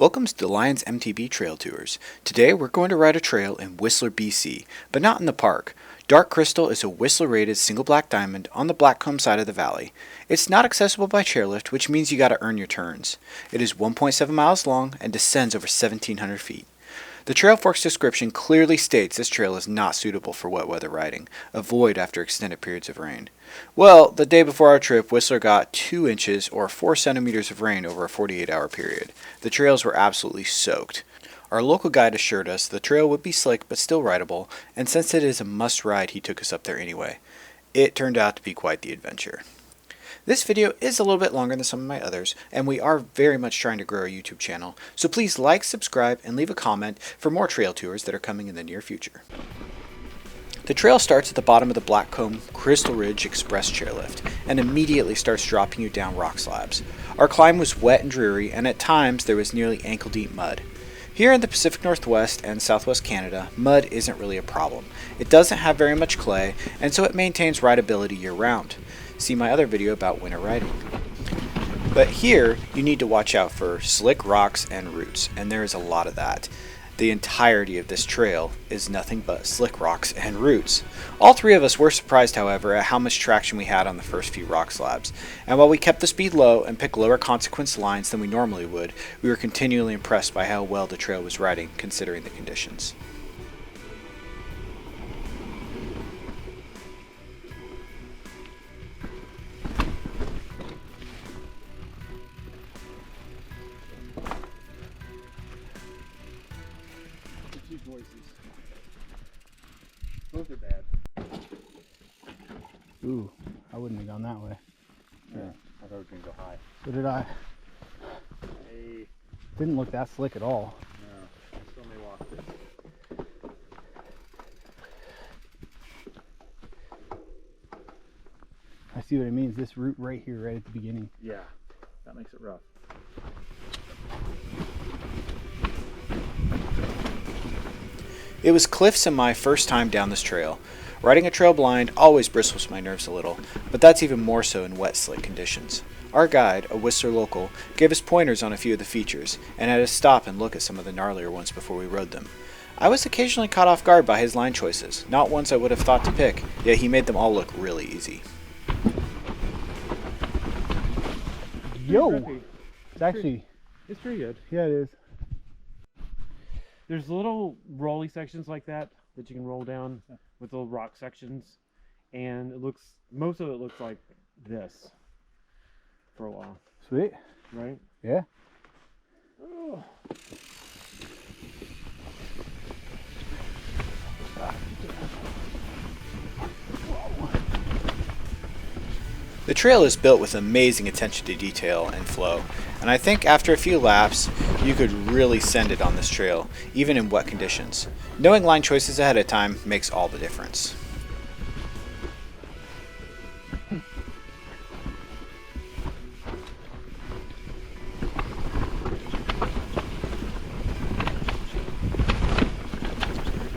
Welcome to the Lions MTB Trail Tours. Today we're going to ride a trail in Whistler, BC, but not in the park. Dark Crystal is a Whistler-rated single black diamond on the Blackcomb side of the valley. It's not accessible by chairlift, which means you gotta earn your turns. It is 1.7 miles long and descends over 1,700 feet. The Trailfork's description clearly states this trail is not suitable for wet weather riding. Avoid after extended periods of rain. Well, the day before our trip, Whistler got 2 inches or 4 centimeters of rain over a 48-hour period. The trails were absolutely soaked. Our local guide assured us the trail would be slick but still rideable, and since it is a must-ride, he took us up there anyway. It turned out to be quite the adventure. This video is a little bit longer than some of my others, and we are very much trying to grow our YouTube channel, so please like, subscribe, and leave a comment for more trail tours that are coming in the near future. The trail starts at the bottom of the Blackcomb Crystal Ridge Express chairlift, and immediately starts dropping you down rock slabs. Our climb was wet and dreary, and at times there was nearly ankle-deep mud. Here in the Pacific Northwest and Southwest Canada, mud isn't really a problem. It doesn't have very much clay, and so it maintains rideability year-round. See my other video about winter riding. But here, you need to watch out for slick rocks and roots, and there is a lot of that. The entirety of this trail is nothing but slick rocks and roots. All three of us were surprised, however, at how much traction we had on the first few rock slabs, and while we kept the speed low and picked lower consequence lines than we normally would, we were continually impressed by how well the trail was riding considering the conditions. Both are bad. Ooh, I wouldn't have gone that way. Yeah, I thought we were going to go high. So did I. Hey. Didn't look that slick at all. No, I still may walk this. I see what it means. This root right here, right at the beginning. Yeah, that makes it rough. It was Cliff's and my first time down this trail. Riding a trail blind always bristles my nerves a little, but that's even more so in wet, slick conditions. Our guide, a Whistler local, gave us pointers on a few of the features, and had us stop and look at some of the gnarlier ones before we rode them. I was occasionally caught off guard by his line choices, not ones I would have thought to pick, yet he made them all look really easy. Yo! It's actually... It's pretty good. Yeah, it is. There's little rolly sections like that you can roll down with little rock sections, and it looks, most of it looks like this for a while. Sweet. Right? Yeah. Oh. The trail is built with amazing attention to detail and flow, and I think after a few laps, you could really send it on this trail, even in wet conditions. Knowing line choices ahead of time makes all the difference.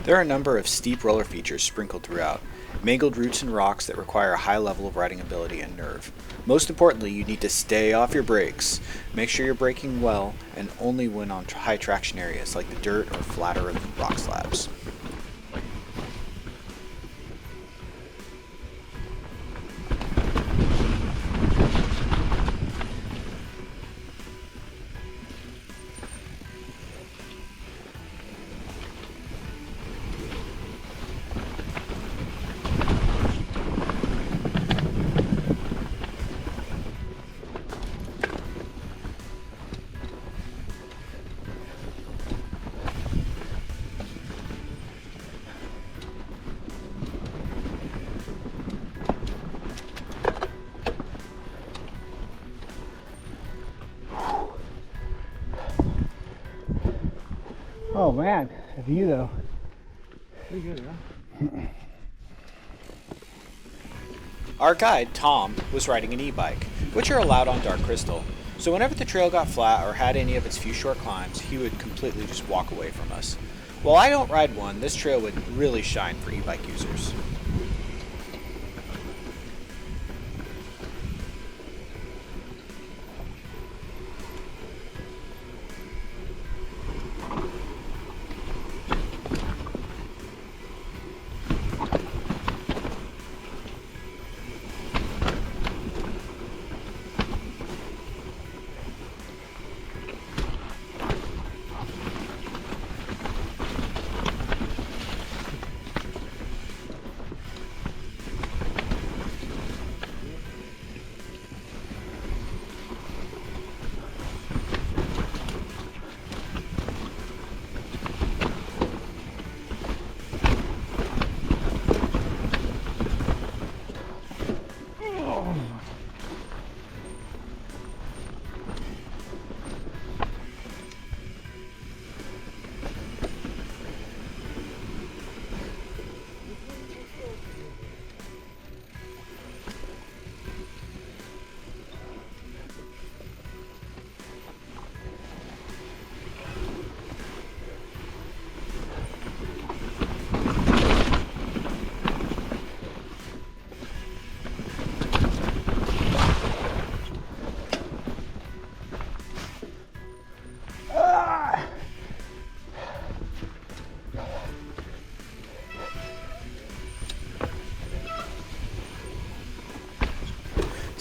There are a number of steep roller features sprinkled throughout. Mangled roots and rocks that require a high level of riding ability and nerve. Most importantly, you need to stay off your brakes. Make sure you're braking well and only when on high traction areas like the dirt or flatter rock slabs. Oh man, the view though. Pretty good, yeah. Our guide, Tom, was riding an e-bike, which are allowed on Dark Crystal. So whenever the trail got flat or had any of its few short climbs, he would completely just walk away from us. While I don't ride one, this trail would really shine for e-bike users.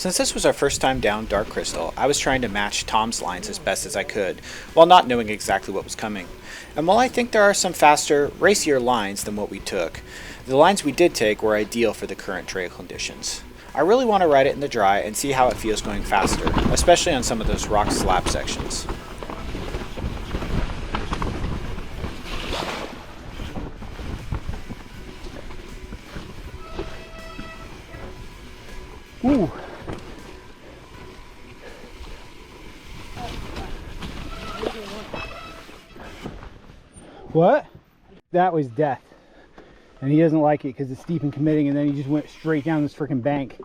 Since this was our first time down Dark Crystal, I was trying to match Tom's lines as best as I could, while not knowing exactly what was coming. And while I think there are some faster, racier lines than what we took, the lines we did take were ideal for the current trail conditions. I really want to ride it in the dry and see how it feels going faster, especially on some of those rock slab sections. Ooh. What? That was death. And he doesn't like it because it's steep and committing, and then he just went straight down this freaking bank.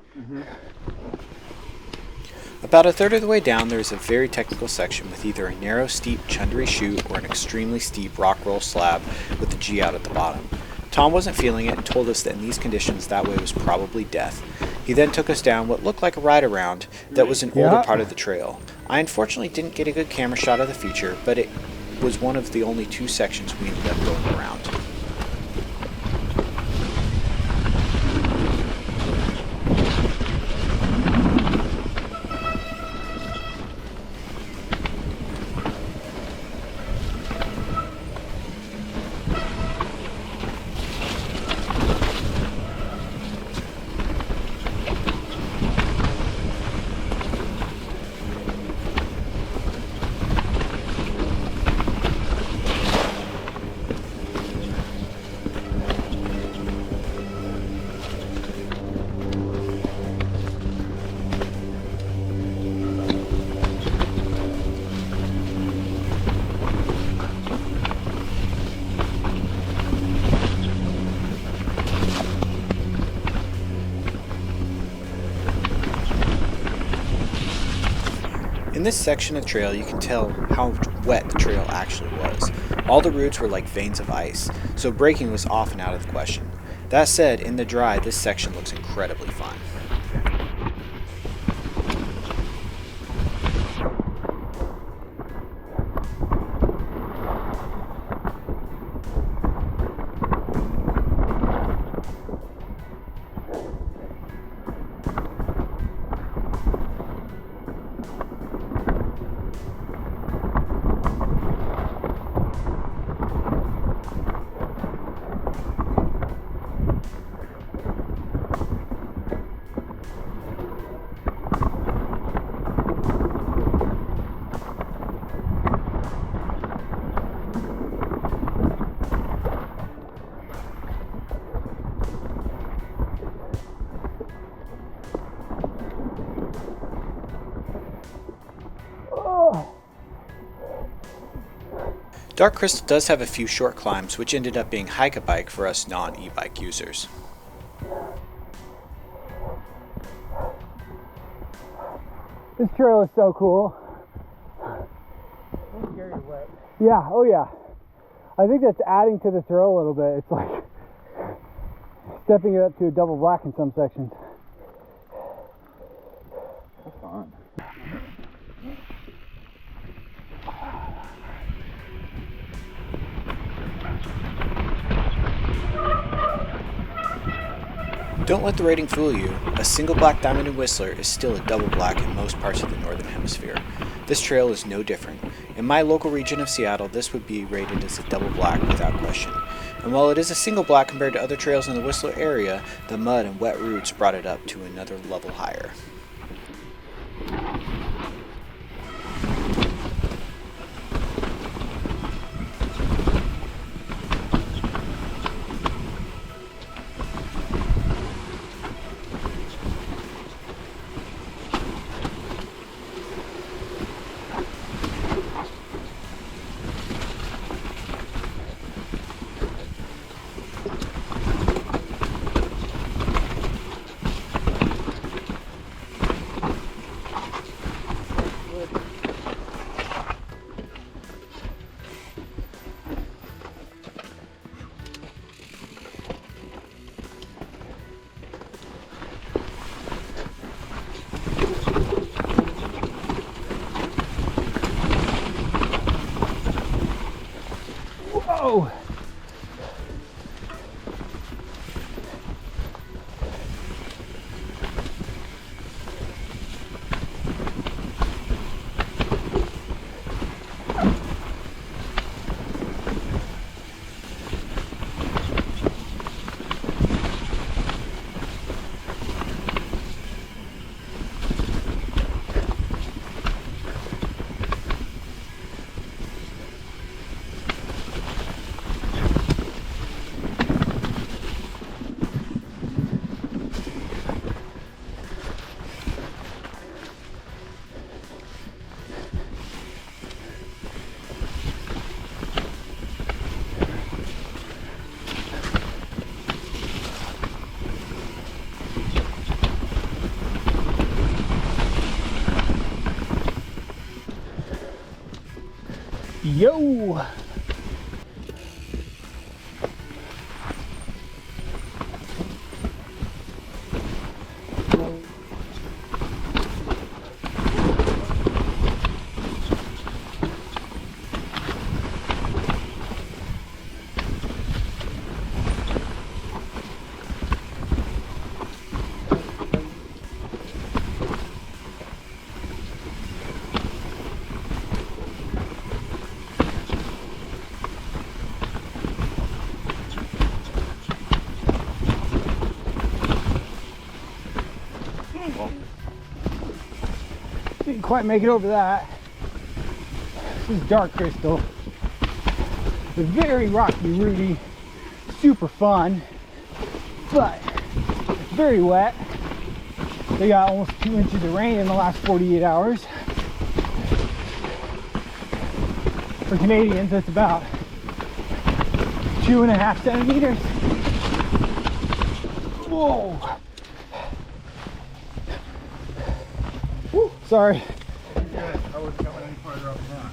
About a third of the way down, there is a very technical section with either a narrow, steep chundry chute or an extremely steep rock roll slab with the G out at the bottom. Tom wasn't feeling it and told us that in these conditions that way was probably death. He then took us down what looked like a ride around that was an older part of the trail. I unfortunately didn't get a good camera shot of the feature, but it was one of the only 2 sections we ended up going around. In this section of trail, you can tell how wet the trail actually was. All the roots were like veins of ice, so braking was often out of the question. That said, in the dry, this section looks incredibly fun. Dark Crystal does have a few short climbs, which ended up being hike-a-bike for us non-e-bike users. This trail is so cool. Don't scare you wet. Yeah, oh yeah. I think that's adding to the thrill a little bit. It's like stepping it up to a double black in some sections. That's fun. Don't let the rating fool you. A single black diamond in Whistler is still a double black in most parts of the Northern Hemisphere. This trail is no different. In my local region of Seattle, this would be rated as a double black without question. And while it is a single black compared to other trails in the Whistler area, the mud and wet roots brought it up to another level higher. Whoa! Yo! Didn't quite make it over that. This is dark crystal. It's very rocky, rooty, super fun, but it's very wet. They got almost 2 inches of rain in the last 48 hours. For Canadians, that's about 2.5 centimeters. Whoa! Woo, sorry. I wasn't coming any farther up than that.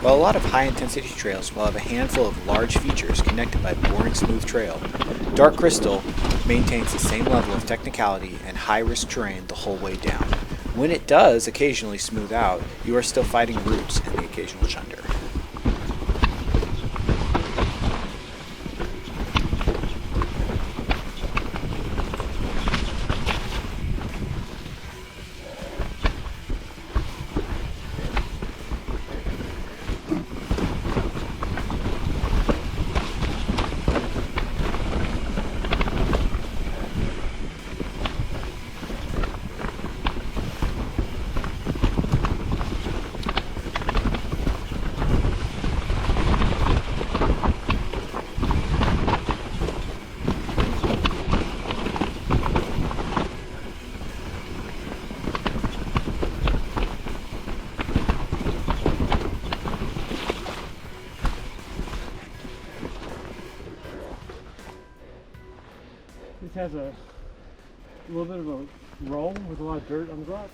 While a lot of high-intensity trails will have a handful of large features connected by a boring smooth trail, Dark Crystal maintains the same level of technicality and high-risk terrain the whole way down. When it does occasionally smooth out, you are still fighting roots and the occasional chunder. This has a little bit of a roll with a lot of dirt on the rock.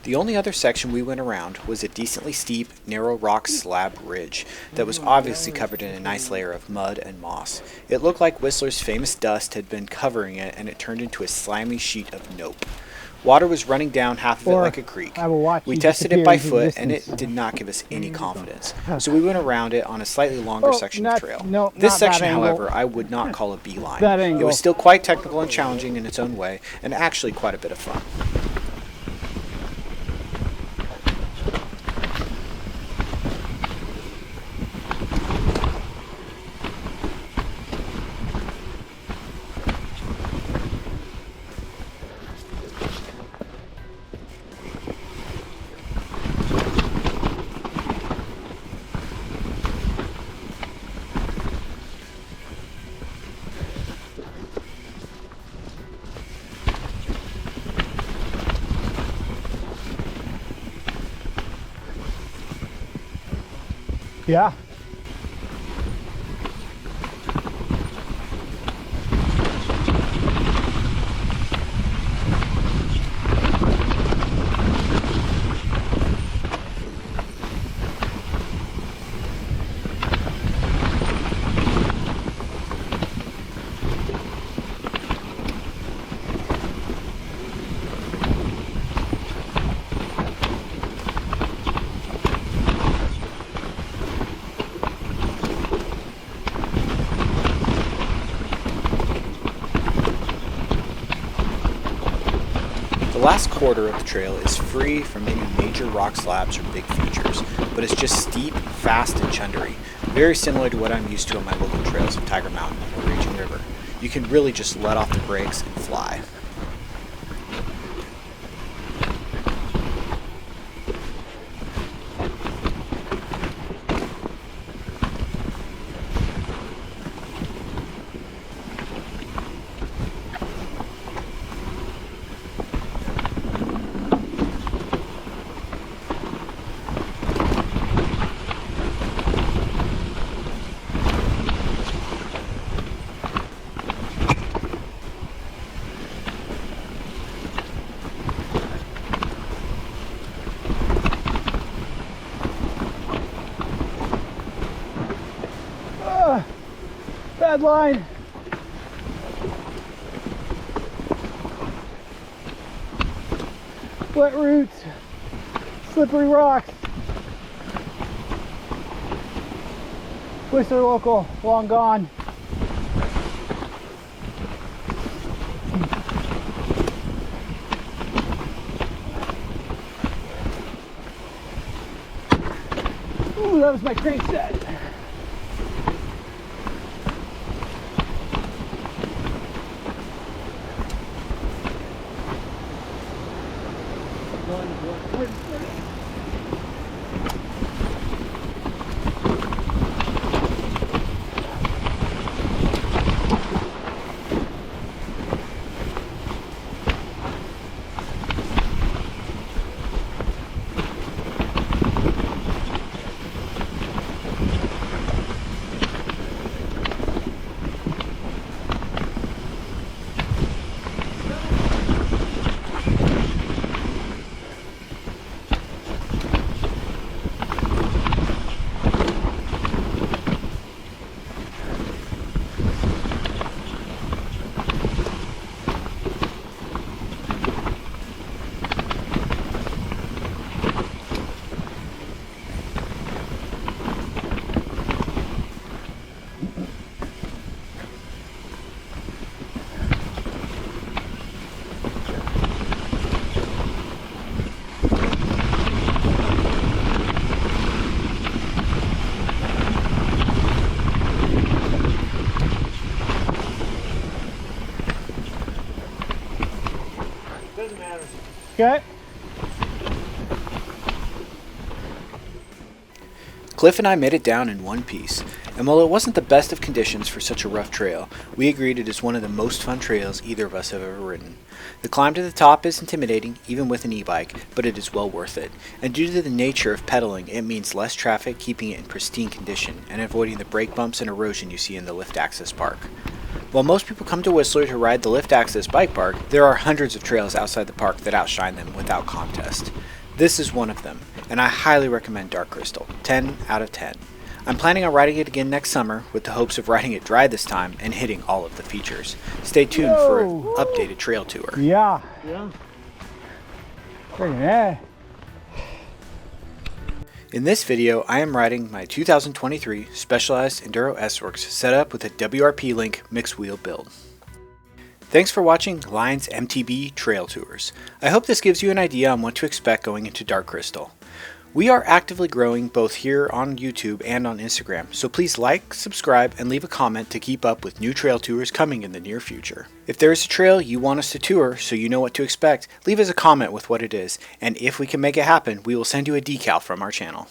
The only other section we went around was a decently steep, narrow rock slab ridge that was obviously covered in a nice layer of mud and moss. It looked like Whistler's famous dust had been covering it, and it turned into a slimy sheet of nope. Water was running down half of it like a creek. We tested it by foot, and it did not give us any confidence. So we went around it on a slightly longer section of trail. This section, however, I would not call a beeline. It was still quite technical and challenging in its own way, and actually quite a bit of fun. Yeah. The last quarter of the trail is free from any major rock slabs or big features, but it's just steep, fast, and chundery, very similar to what I'm used to on my local trails of Tiger Mountain or Raging River. You can really just let off the brakes and fly. pad line. Wet roots, slippery rocks. Whistler local, long gone. Ooh, that was my crank set. Doesn't matter. Okay. Cliff and I made it down in one piece, and while it wasn't the best of conditions for such a rough trail, we agreed it is one of the most fun trails either of us have ever ridden. The climb to the top is intimidating, even with an e-bike, but it is well worth it, and due to the nature of pedaling, it means less traffic, keeping it in pristine condition, and avoiding the brake bumps and erosion you see in the lift access park. While most people come to Whistler to ride the lift access bike park, there are hundreds of trails outside the park that outshine them without contest. This is one of them, and I highly recommend Dark Crystal, 10 out of 10. I'm planning on riding it again next summer with the hopes of riding it dry this time and hitting all of the features. Stay tuned for an updated trail tour. Yeah. Yeah. Friggin' yeah. In this video, I am riding my 2023 Specialized Enduro S-Works set up with a WRP Link mixed wheel build. Thanks for watching Lions MTB Trail Tours. I hope this gives you an idea on what to expect going into Dark Crystal. We are actively growing both here on YouTube and on Instagram, so please like, subscribe, and leave a comment to keep up with new trail tours coming in the near future. If there is a trail you want us to tour so you know what to expect, leave us a comment with what it is, and if we can make it happen, we will send you a decal from our channel.